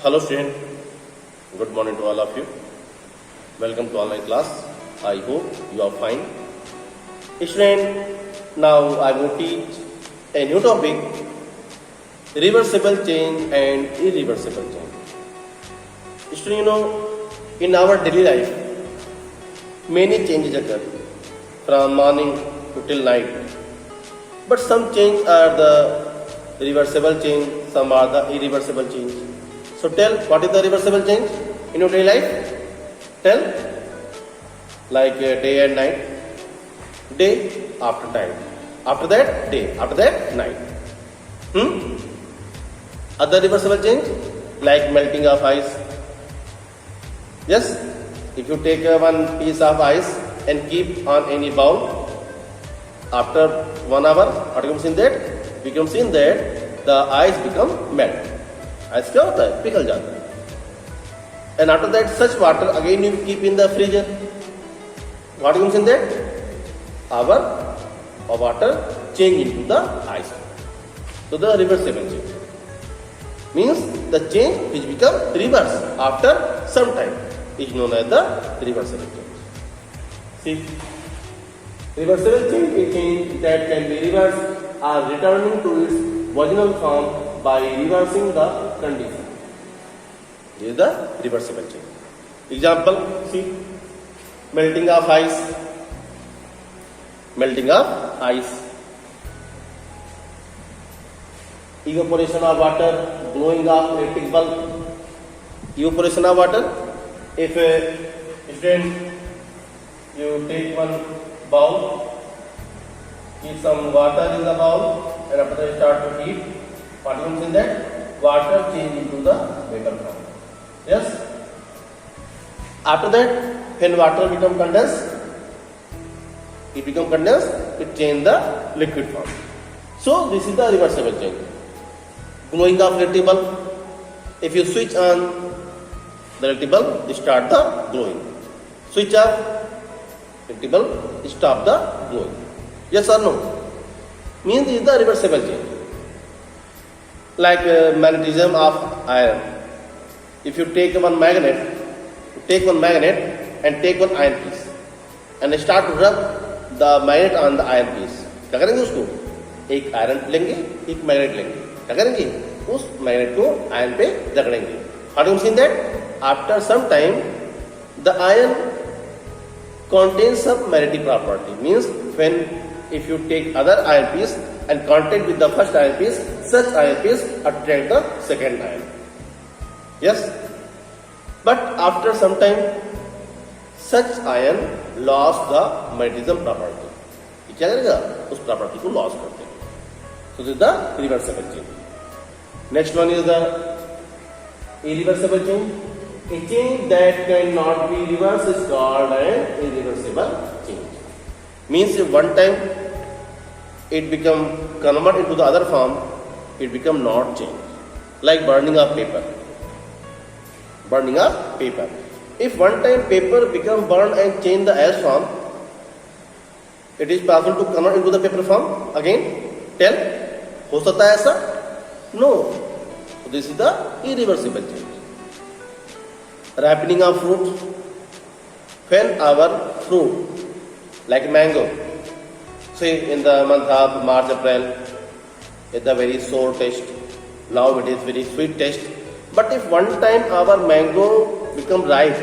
Hello student, good morning to all of you. Welcome to online class. I hope you are fine. Student, now I will teach a new topic, reversible change and irreversible change. Student, in our daily life, many changes occur from morning to till night. But some change are the reversible change, some are the irreversible change. So tell, what is the reversible change in your daily life? Tell, like day and night, day after time, after that day, after that night. Other reversible change, like melting of ice. Yes, if you take one piece of ice and keep on any bowl, after 1 hour, what comes in that? Becomes in that the ice become melt. Ice क्या होता है? पिघल जाता है. And after that, such water again you keep in the freezer. What comes in that? Our water change into the ice. So the reversible change means the change which become reverse after some time is known as the reversible change. See, reversible change is change that can be reversed or returning to its original form by reversing the condition. This is the reversible change. Example, see, melting of ice. Melting of ice. Evaporation of water, glowing of electric bulb. Evaporation of water. If student, you take one bowl, keep some water in the bowl, and after that start to heat. What comes in that? Water change into the vapor form. Yes. After that, when water become condensed, it become condensed, it change the liquid form. So this is the reversible change. Glowing of electric bulb. If you switch on the electric bulb, start the glowing. Switch off electric bulb, stop the glowing. Yes or no? Means this is the reversible change. Like magnetism of iron. If you take one magnet and take one iron piece and start to rub the magnet on the iron piece, क्या करेंगे उसको? एक iron लेंगे, एक magnet लेंगे, क्या करेंगे? उस मैग्नेट को आयरन पे रगड़ेंगे. How do you see that? After some time, the iron contains some magnetic property. Means when if you take other iron piece and contact with the first iron piece, such iron piece attract the second iron. Yes? But after some time, such iron lost the magnetism property. क्या करेगा? उस property को lost करते हैं. So this is the reversible change. Next one is the irreversible change. A change that cannot be reversed is called an irreversible change. Means if one time it become converted into the other form, it become not change. Like burning of paper. Burning of paper. If one time paper become burned and change the ash form, it is possible to convert into the paper form again. Tell, हो सकता है ऐसा? No. So this is the irreversible change. Ripening of fruit. When our fruit, like mango, say in the month of March, April, it's a very sour taste. Now it is very sweet taste. But if one time our mango become ripe,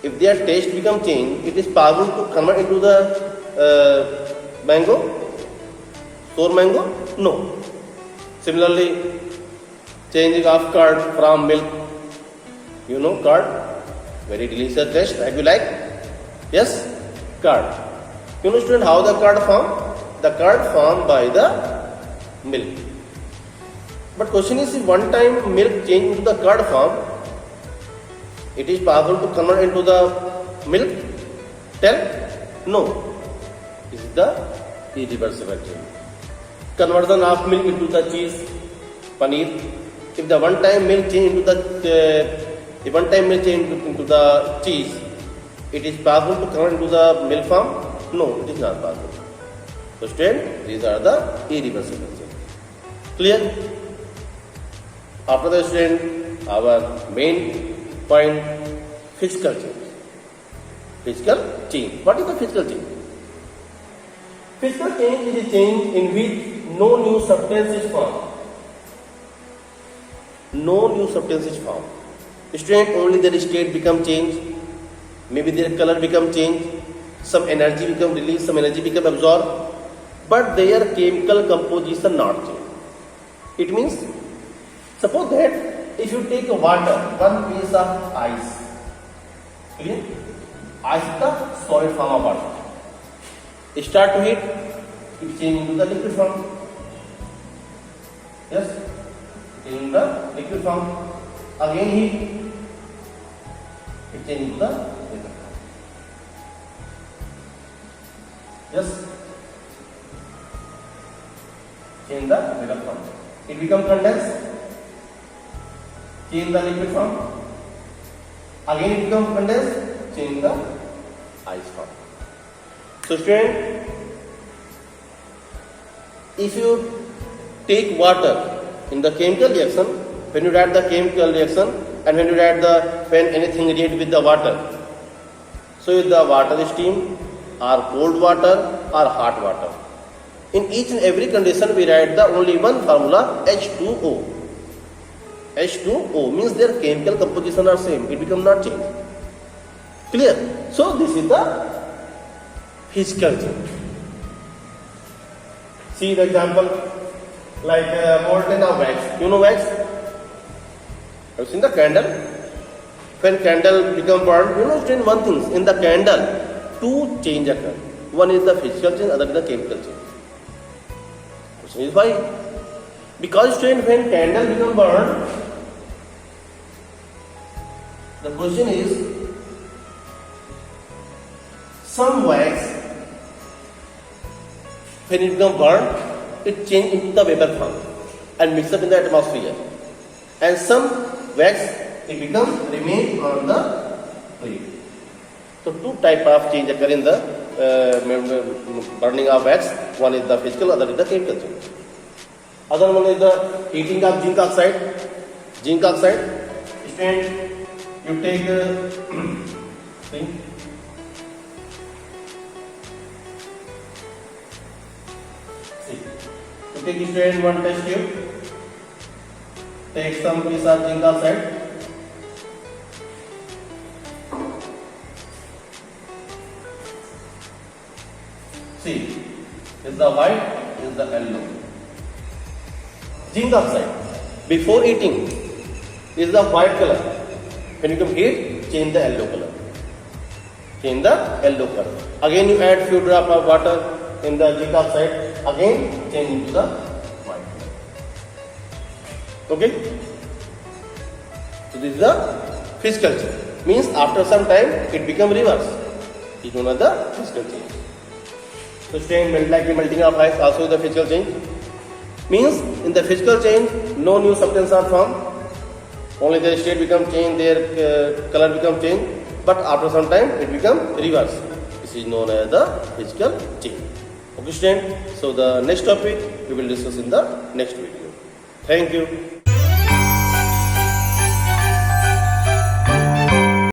if their taste become changed, it is possible to convert into the mango, sour mango? No. Similarly, changing of curd from milk. You know curd, very delicious taste. Have you like? Yes, curd. You know student how the curd form? The curd formed by the milk. But question is, if one time milk change into the curd form, it is possible to convert into the milk? Tell? No. This is the irreversible change. Conversion of milk into the cheese, paneer. If the one time milk change into the cheese, it is possible to convert into the milk form? No, it is not possible. So student, these are the irreversible change. Clear? After the student, our main point, physical change. Physical change. What is the physical change? Physical change is a change in which no new substance is formed. No new substance is formed. Student, only their state become changed. Maybe their color become changed. Some energy become released, some energy become absorbed. But their chemical composition not change. It means, suppose that if you take water, one piece of ice, clear? Ice is the solid form of water. Start to heat, it change into the liquid form. Yes, change into the liquid form. Again heat, it change into the liquid form. Yes, change the liquid form. It become condensed, change the liquid form. Again it become condensed, change the ice form. So student, if you take water in the chemical reaction, when you add the chemical reaction and when anything react with the water, so is the water steam or cold water or hot water. In each and every condition we write the only one formula, H2O. H2O means their chemical composition are same, it become not change. Clear? So this is the physical change. See the example, like molten of wax. You know wax? Have you seen the candle? When candle become burned, you know student, one thing, in the candle, two change occur. One is the physical change, other is the chemical change. Question is why? Because student, when candle become burned, the question is, some wax, when it become burned, it change into the vapor form and mix up in the atmosphere. And some wax, it becomes remain on the flame. So two type of change occur in the burning of wax. One is the physical, other is the chemical change. Other one is the heating of zinc oxide. Zinc oxide, student, you take thing. You take student one test tube, take some piece of zinc oxide, see, is the white, is the yellow. Zinc oxide, before eating, is the white color. When you come heat, change the yellow color. Change the yellow color. Again you add few drop of water in the zinc oxide, again change into the white color. Okay? So this is the physical change. Means after some time it become reverse. It is known as the physical change. So same like the melting of ice also is the physical change. Means in the physical change no new substance are formed. Only their state become changed, their color become changed. But after some time it become reverse. This is known as the physical change. Okay student, so the next topic we will discuss in the next video. Thank you.